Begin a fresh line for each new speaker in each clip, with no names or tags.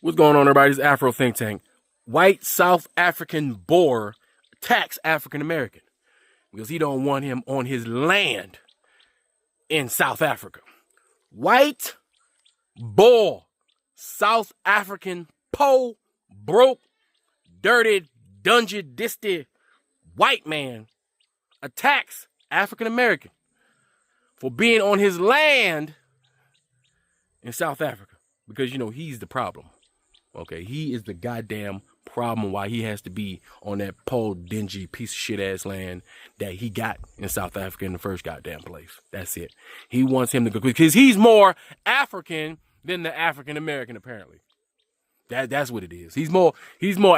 What's going on, everybody? It's Afro Think Tank. White South African Boer attacks African American because he don't want him on his land in South Africa. White Boer, South African po, broke, dirty, dungeon, disty white man attacks African American for being on his land in South Africa because, he's the problem. Okay, he is the goddamn problem why he has to be on that poor, dingy, piece of shit ass land that he got in South Africa in the first goddamn place. That's it. He wants him to go because he's more African than the African American, apparently. That's what it is. He's more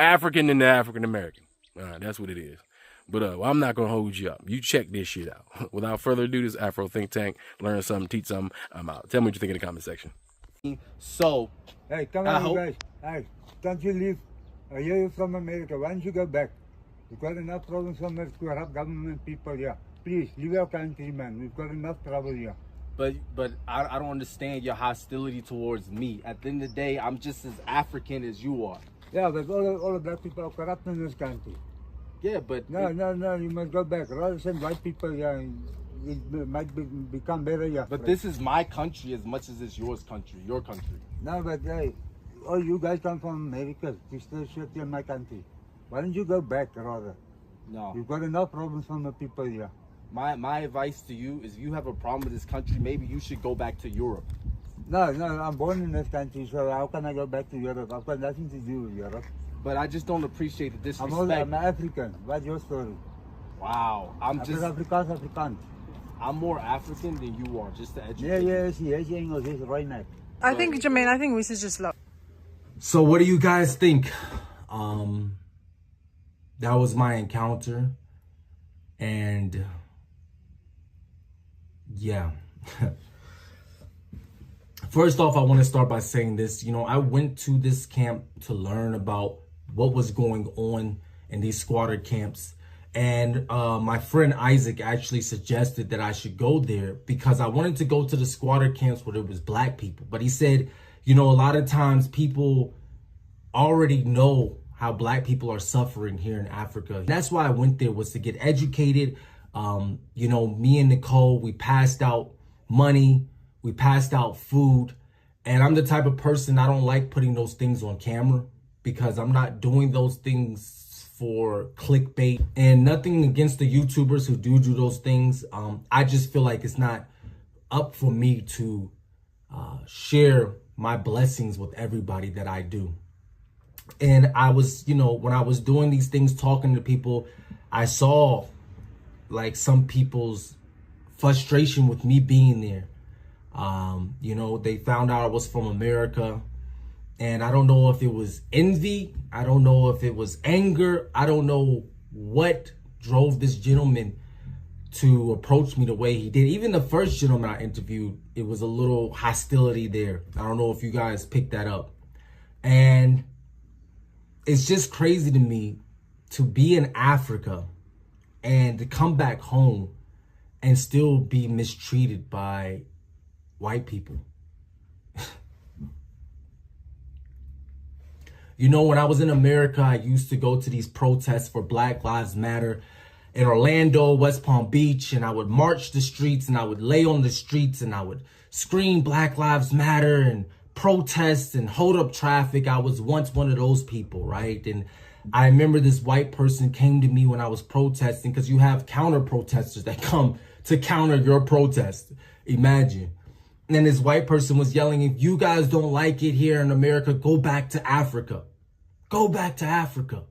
African than the African American. That's what it is. But I'm not gonna hold you up. You check this shit out. Without further ado, this is Afro Think Tank. Learn something, teach something. I'm out. Tell me what you think in the comment section.
So,
hey, come on, you guys. Hey, can't you leave? I hear you from America. Why don't you go back? We've got enough problems from the corrupt government people here. Please, leave our country, man. We've got enough trouble here.
but I don't understand your hostility towards me. At the end of the day, I'm just as African as you are.
Yeah, but all of black people are corrupt in this country.
Yeah, but
No, you must go back. Rather send white people here, it might become better here.
But this is my country as much as it's your country.
No, but hey, all you guys come from America. You still shit in my country. Why don't you go back, rather?
No.
You've got enough problems from the people here.
My advice to you is if you have a problem with this country, maybe you should go back to Europe.
No, I'm born in this country, so how can I go back to Europe? I've got nothing to do with Europe.
But I just don't appreciate the disrespect.
I'm African. What's your story?
Wow.
Afrikaans.
I'm more African than you are, just to educate.
Yes, English is right now.
I think, Jermaine, we should just look.
So what do you guys think? That was my encounter. And yeah. First off, I want to start by saying this. I went to this camp to learn about what was going on in these squatter camps. And my friend Isaac actually suggested that I should go there because I wanted to go to the squatter camps where there was black people. But he said, a lot of times people already know how black people are suffering here in Africa. That's why I went there, was to get educated. Me and Nicole, we passed out money, we passed out food. And I'm the type of person, I don't like putting those things on camera because I'm not doing those things for clickbait. And nothing against the YouTubers who do those things. I just feel like it's not up for me to share my blessings with everybody that I do. And I was, when I was doing these things, talking to people, I saw like some people's frustration with me being there. They found out I was from America. And I don't know if it was envy. I don't know if it was anger. I don't know what drove this gentleman to approach me the way he did. Even the first gentleman I interviewed, it was a little hostility there. I don't know if you guys picked that up. And it's just crazy to me to be in Africa and to come back home and still be mistreated by white people. When I was in America, I used to go to these protests for Black Lives Matter in Orlando, West Palm Beach, and I would march the streets and I would lay on the streets and I would scream Black Lives Matter and protest and hold up traffic. I was once one of those people, right? And I remember this white person came to me when I was protesting, because you have counter protesters that come to counter your protest. Imagine. And then this white person was yelling, if you guys don't like it here in America, go back to Africa. Go back to Africa.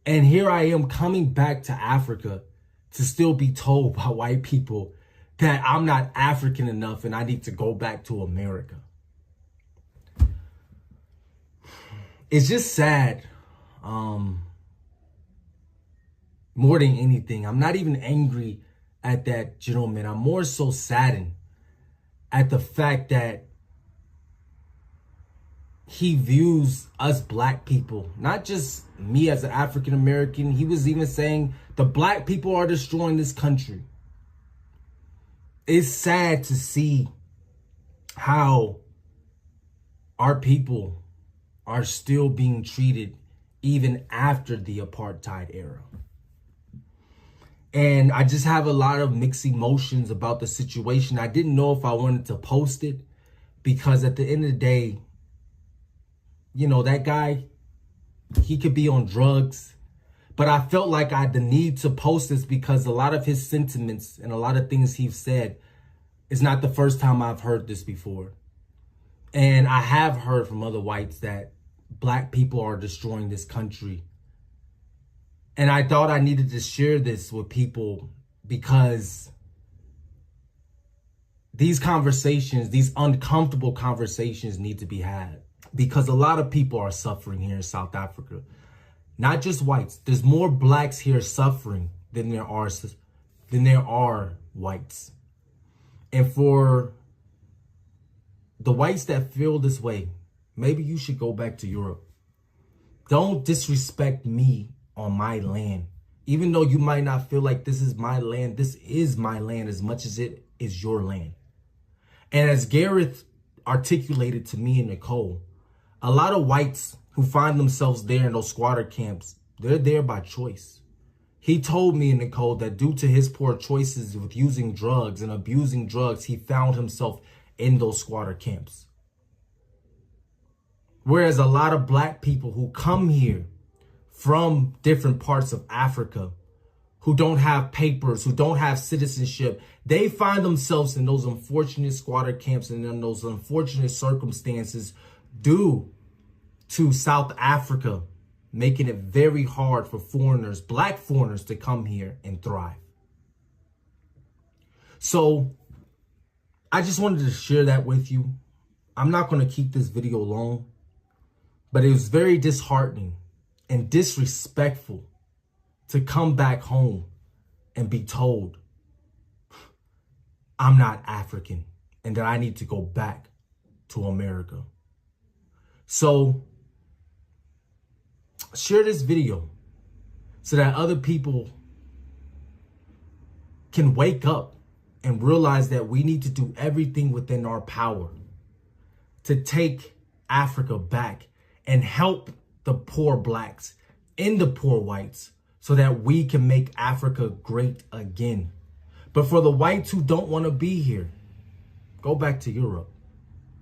And here I am coming back to Africa to still be told by white people that I'm not African enough and I need to go back to America. It's just sad. More than anything, I'm not even angry at that gentleman. I'm more so saddened at the fact that he views us black people, not just me as an African American. He was even saying the black people are destroying this country. It's sad to see how our people are still being treated even after the apartheid era. And I just have a lot of mixed emotions about the situation. I didn't know if I wanted to post it because at the end of the day, you know, that guy, he could be on drugs. But I felt like I had the need to post this because a lot of his sentiments and a lot of things he's said is not the first time I've heard this before. And I have heard from other whites that black people are destroying this country. And I thought I needed to share this with people because these conversations, these uncomfortable conversations need to be had. Because a lot of people are suffering here in South Africa. Not just whites. There's more blacks here suffering than there are whites. And for the whites that feel this way, maybe you should go back to Europe. Don't disrespect me on my land. Even though you might not feel like this is my land, this is my land as much as it is your land. And as Gareth articulated to me and Nicole, a lot of whites who find themselves there in those squatter camps, they're there by choice. He told me and Nicole that due to his poor choices with using drugs and abusing drugs, he found himself in those squatter camps. Whereas a lot of black people who come here from different parts of Africa, who don't have papers, who don't have citizenship, they find themselves in those unfortunate squatter camps and in those unfortunate circumstances due to South Africa making it very hard for foreigners, black foreigners, to come here and thrive. So I just wanted to share that with you. I'm not going to keep this video long, but it was very disheartening and disrespectful to come back home and be told I'm not African and that I need to go back to America. So share this video so that other people can wake up and realize that we need to do everything within our power to take Africa back and help the poor blacks and the poor whites so that we can make Africa great again. But for the whites who don't want to be here, go back to Europe.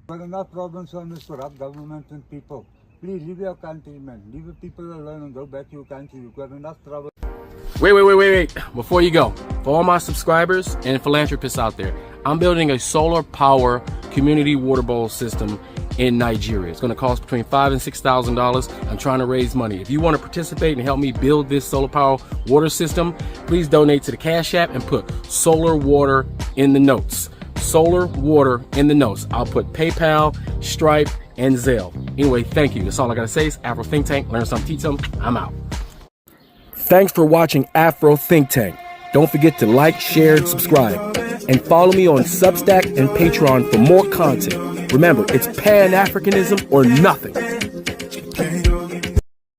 There are enough problems on this corrupt government and people. Please leave your country, man. Leave the people alone and go back to your country. You've got enough trouble.
Wait. Before you go, for all my subscribers and philanthropists out there, I'm building a solar power community water bowl system in Nigeria. It's going to cost between $5,000 and $6,000. I'm trying to raise money. If you want to participate and help me build this solar power water system, please donate to the Cash App and put solar water in the notes. Solar water in the notes. I'll put PayPal, Stripe, and Zelle. Anyway, thank you. That's all I got to say. It's Afro Think Tank. Learn something, teach something. I'm out. Thanks for watching Afro Think Tank. Don't forget to like, share, and subscribe. And follow me on Substack and Patreon for more content. Remember, it's Pan-Africanism or nothing.